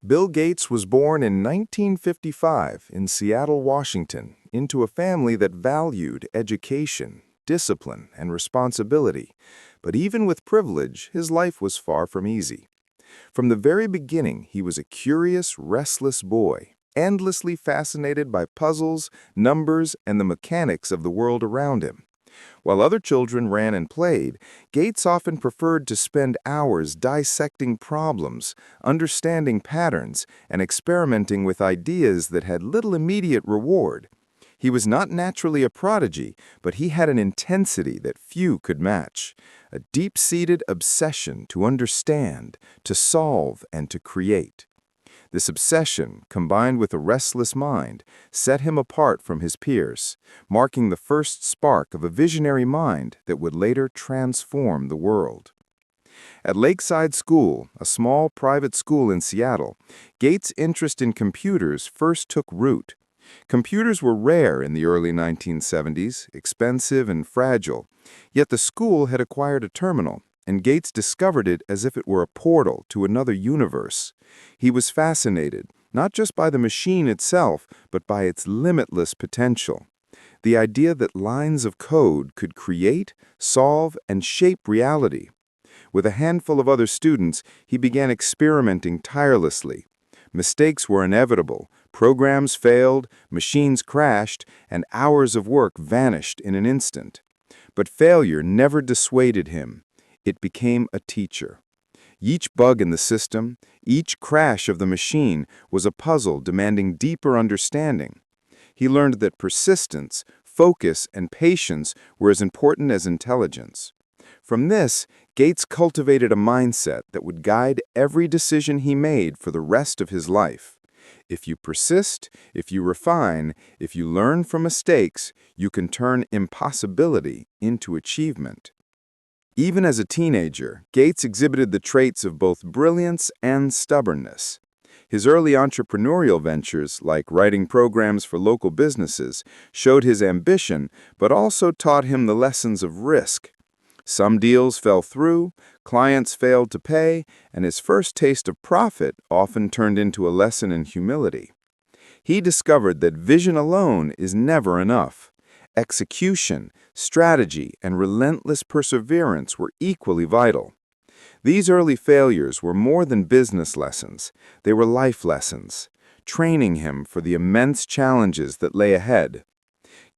Bill Gates was born in 1955 in Seattle, Washington, into a family that valued education, discipline, and responsibility. But even with privilege, his life was far from easy. From the very beginning, he was a curious, restless boy, endlessly fascinated by puzzles, numbers, and the mechanics of the world around him. While other children ran and played, Gates often preferred to spend hours dissecting problems, understanding patterns, and experimenting with ideas that had little immediate reward. He was not naturally a prodigy, but he had an intensity that few could match, a deep-seated obsession to understand, to solve, and to create. This obsession, combined with a restless mind, set him apart from his peers, marking the first spark of a visionary mind that would later transform the world. At Lakeside School, a small private school in Seattle, Gates' interest in computers first took root. Computers were rare in the early 1970s, expensive and fragile, yet the school had acquired a terminal, and Gates discovered it as if it were a portal to another universe. He was fascinated, not just by the machine itself, but by its limitless potential. The idea that lines of code could create, solve, and shape reality. With a handful of other students, he began experimenting tirelessly. Mistakes were inevitable, programs failed, machines crashed, and hours of work vanished in an instant. But failure never dissuaded him. It became a teacher. Each bug in the system, each crash of the machine was a puzzle demanding deeper understanding. He learned that persistence, focus, and patience were as important as intelligence. From this, Gates cultivated a mindset that would guide every decision he made for the rest of his life. If you persist, if you refine, if you learn from mistakes, you can turn impossibility into achievement. Even as a teenager, Gates exhibited the traits of both brilliance and stubbornness. His early entrepreneurial ventures, like writing programs for local businesses, showed his ambition, but also taught him the lessons of risk. Some deals fell through, clients failed to pay, and his first taste of profit often turned into a lesson in humility. He discovered that vision alone is never enough. Execution, strategy, and relentless perseverance were equally vital. These early failures were more than business lessons. They were life lessons, training him for the immense challenges that lay ahead.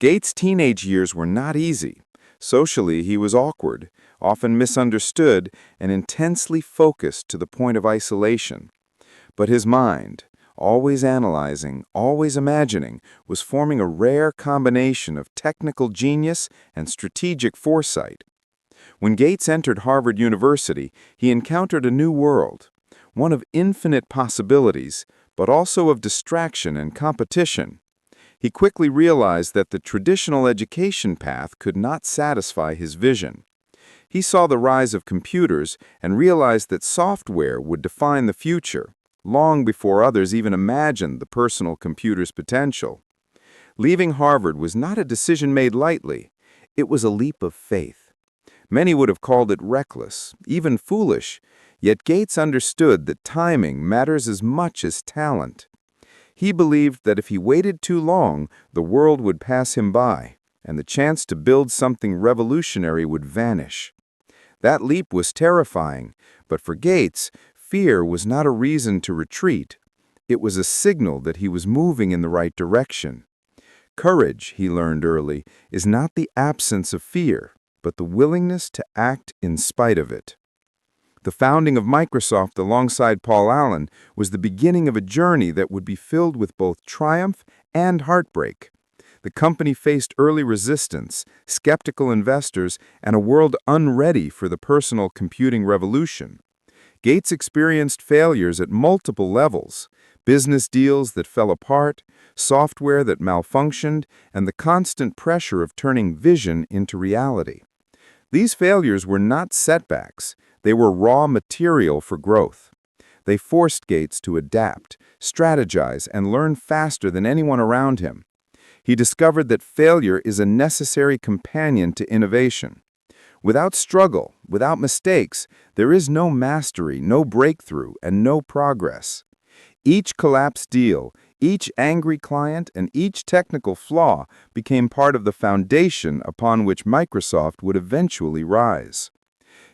Gates' teenage years were not easy. Socially, he was awkward, often misunderstood, and intensely focused to the point of isolation. But his mind, always analyzing, always imagining, was forming a rare combination of technical genius and strategic foresight. When Gates entered Harvard University, he encountered a new world, one of infinite possibilities, but also of distraction and competition. He quickly realized that the traditional education path could not satisfy his vision. He saw the rise of computers and realized that software would define the future, long before others even imagined the personal computer's potential. Leaving Harvard was not a decision made lightly. It was a leap of faith. Many would have called it reckless, even foolish, yet Gates understood that timing matters as much as talent. He believed that if he waited too long, the world would pass him by, and the chance to build something revolutionary would vanish. That leap was terrifying, but for Gates, fear was not a reason to retreat. It was a signal that he was moving in the right direction. Courage, he learned early, is not the absence of fear, but the willingness to act in spite of it. The founding of Microsoft alongside Paul Allen was the beginning of a journey that would be filled with both triumph and heartbreak. The company faced early resistance, skeptical investors, and a world unready for the personal computing revolution. Gates experienced failures at multiple levels: business deals that fell apart, software that malfunctioned, and the constant pressure of turning vision into reality. These failures were not setbacks. They were raw material for growth. They forced Gates to adapt, strategize, and learn faster than anyone around him. He discovered that failure is a necessary companion to innovation. Without struggle, without mistakes, there is no mastery, no breakthrough, and no progress. Each collapsed deal, each angry client, and each technical flaw became part of the foundation upon which Microsoft would eventually rise.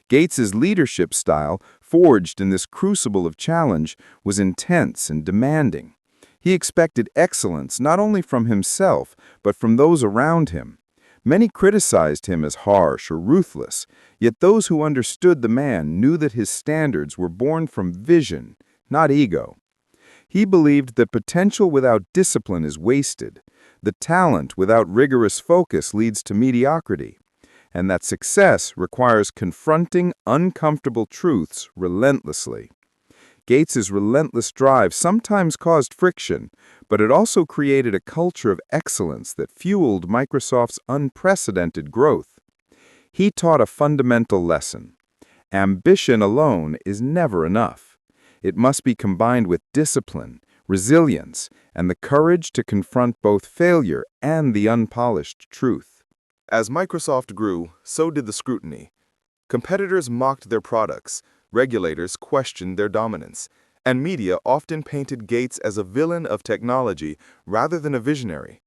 Gates's leadership style, forged in this crucible of challenge, was intense and demanding. He expected excellence not only from himself, but from those around him. Many criticized him as harsh or ruthless, yet those who understood the man knew that his standards were born from vision, not ego. He believed that potential without discipline is wasted, that talent without rigorous focus leads to mediocrity, and that success requires confronting uncomfortable truths relentlessly. Gates's relentless drive sometimes caused friction, but it also created a culture of excellence that fueled Microsoft's unprecedented growth. He taught a fundamental lesson. Ambition alone is never enough. It must be combined with discipline, resilience, and the courage to confront both failure and the unpolished truth. As Microsoft grew, so did the scrutiny. Competitors mocked their products, regulators questioned their dominance, and media often painted Gates as a villain of technology rather than a visionary.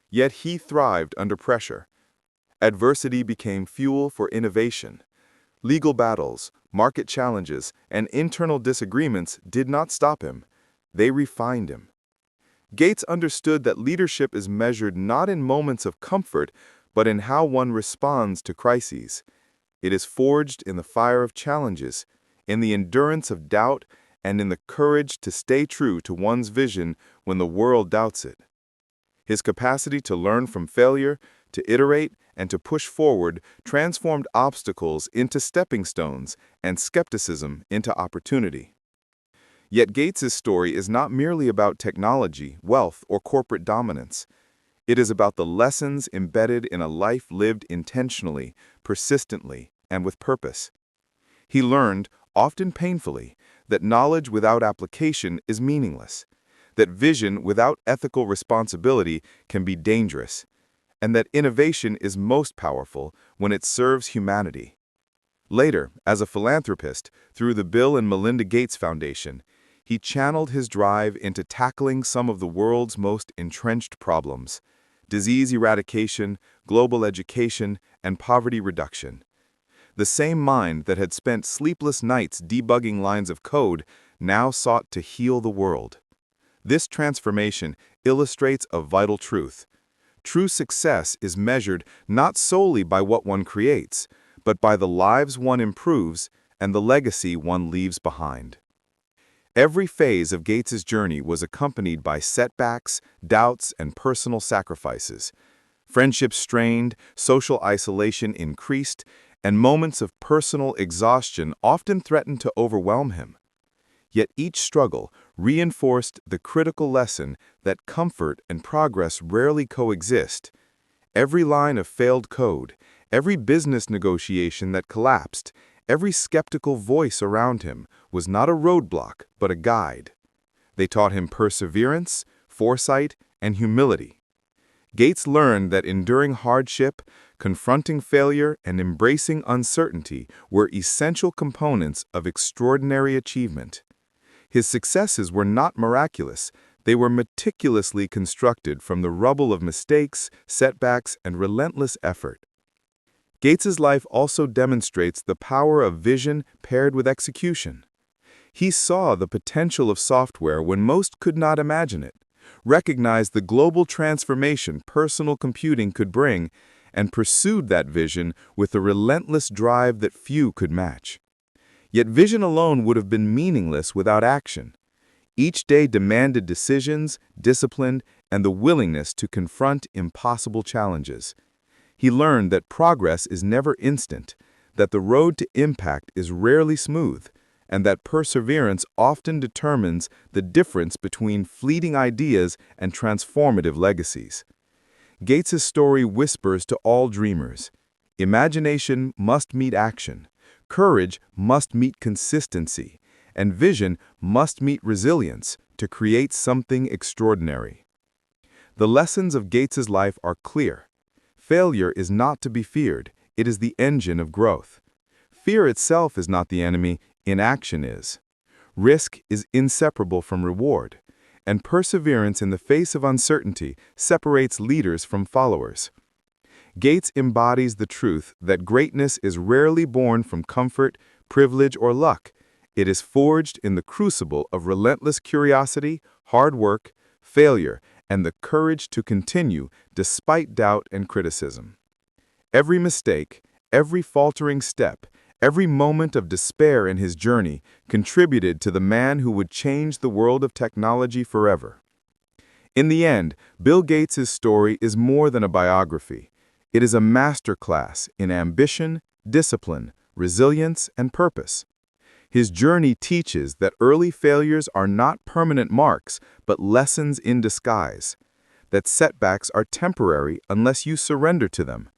Yet he thrived under pressure. Adversity became fuel for innovation. Legal battles, market challenges, and internal disagreements did not stop him. They refined him. Gates understood that leadership is measured not in moments of comfort, but in how one responds to crises. It is forged in the fire of challenges, in the endurance of doubt, and in the courage to stay true to one's vision when the world doubts it. His capacity to learn from failure, to iterate, and to push forward transformed obstacles into stepping stones and skepticism into opportunity. Yet Gates's story is not merely about technology, wealth, or corporate dominance. It is about the lessons embedded in a life lived intentionally, persistently, and with purpose. He learned, often painfully, that knowledge without application is meaningless, that vision without ethical responsibility can be dangerous, and that innovation is most powerful when it serves humanity. Later, as a philanthropist, through the Bill and Melinda Gates Foundation, he channeled his drive into tackling some of the world's most entrenched problems: disease eradication, global education, and poverty reduction. The same mind that had spent sleepless nights debugging lines of code now sought to heal the world. This transformation illustrates a vital truth. True success is measured not solely by what one creates, but by the lives one improves and the legacy one leaves behind. Every phase of Gates's journey was accompanied by setbacks, doubts, and personal sacrifices. Friendships strained, social isolation increased, and moments of personal exhaustion often threatened to overwhelm him. Yet each struggle reinforced the critical lesson that comfort and progress rarely coexist. Every line of failed code, every business negotiation that collapsed, every skeptical voice around him was not a roadblock, but a guide. They taught him perseverance, foresight, and humility. Gates learned that enduring hardship, confronting failure, and embracing uncertainty were essential components of extraordinary achievement. His successes were not miraculous. They were meticulously constructed from the rubble of mistakes, setbacks, and relentless effort. Gates's life also demonstrates the power of vision paired with execution. He saw the potential of software when most could not imagine it, recognized the global transformation personal computing could bring, and pursued that vision with a relentless drive that few could match. Yet vision alone would have been meaningless without action. Each day demanded decisions, discipline, and the willingness to confront impossible challenges. He learned that progress is never instant, that the road to impact is rarely smooth, and that perseverance often determines the difference between fleeting ideas and transformative legacies. Gates's story whispers to all dreamers: imagination must meet action, courage must meet consistency, and vision must meet resilience to create something extraordinary. The lessons of Gates's life are clear. Failure is not to be feared, it is the engine of growth. Fear itself is not the enemy, inaction is. Risk is inseparable from reward, and perseverance in the face of uncertainty separates leaders from followers. Gates embodies the truth that greatness is rarely born from comfort, privilege, or luck. It is forged in the crucible of relentless curiosity, hard work, failure, and the courage to continue despite doubt and criticism. Every mistake, every faltering step, every moment of despair in his journey contributed to the man who would change the world of technology forever. In the end, Bill Gates' story is more than a biography. It is a masterclass in ambition, discipline, resilience, and purpose. His journey teaches that early failures are not permanent marks, but lessons in disguise, that setbacks are temporary unless you surrender to them,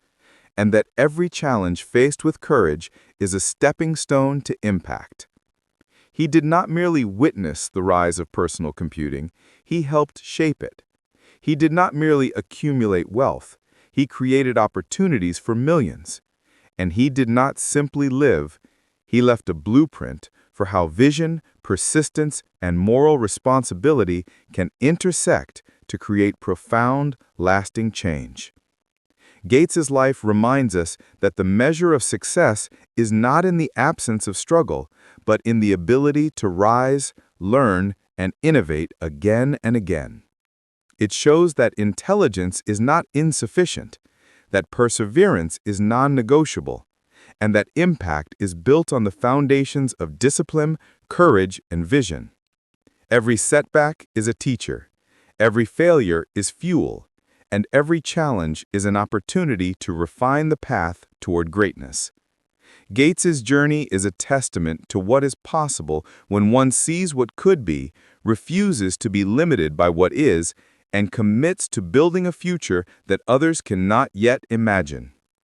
and that every challenge faced with courage is a stepping stone to impact. He did not merely witness the rise of personal computing, he helped shape it. He did not merely accumulate wealth, he created opportunities for millions. And he did not simply live, he left a blueprint for how vision, persistence, and moral responsibility can intersect to create profound, lasting change. Gates's life reminds us that the measure of success is not in the absence of struggle, but in the ability to rise, learn, and innovate again and again. It shows that intelligence is not insufficient, that perseverance is non-negotiable, and that impact is built on the foundations of discipline, courage, and vision. Every setback is a teacher, every failure is fuel, and every challenge is an opportunity to refine the path toward greatness. Gates's journey is a testament to what is possible when one sees what could be, refuses to be limited by what is, and commits to building a future that others cannot yet imagine.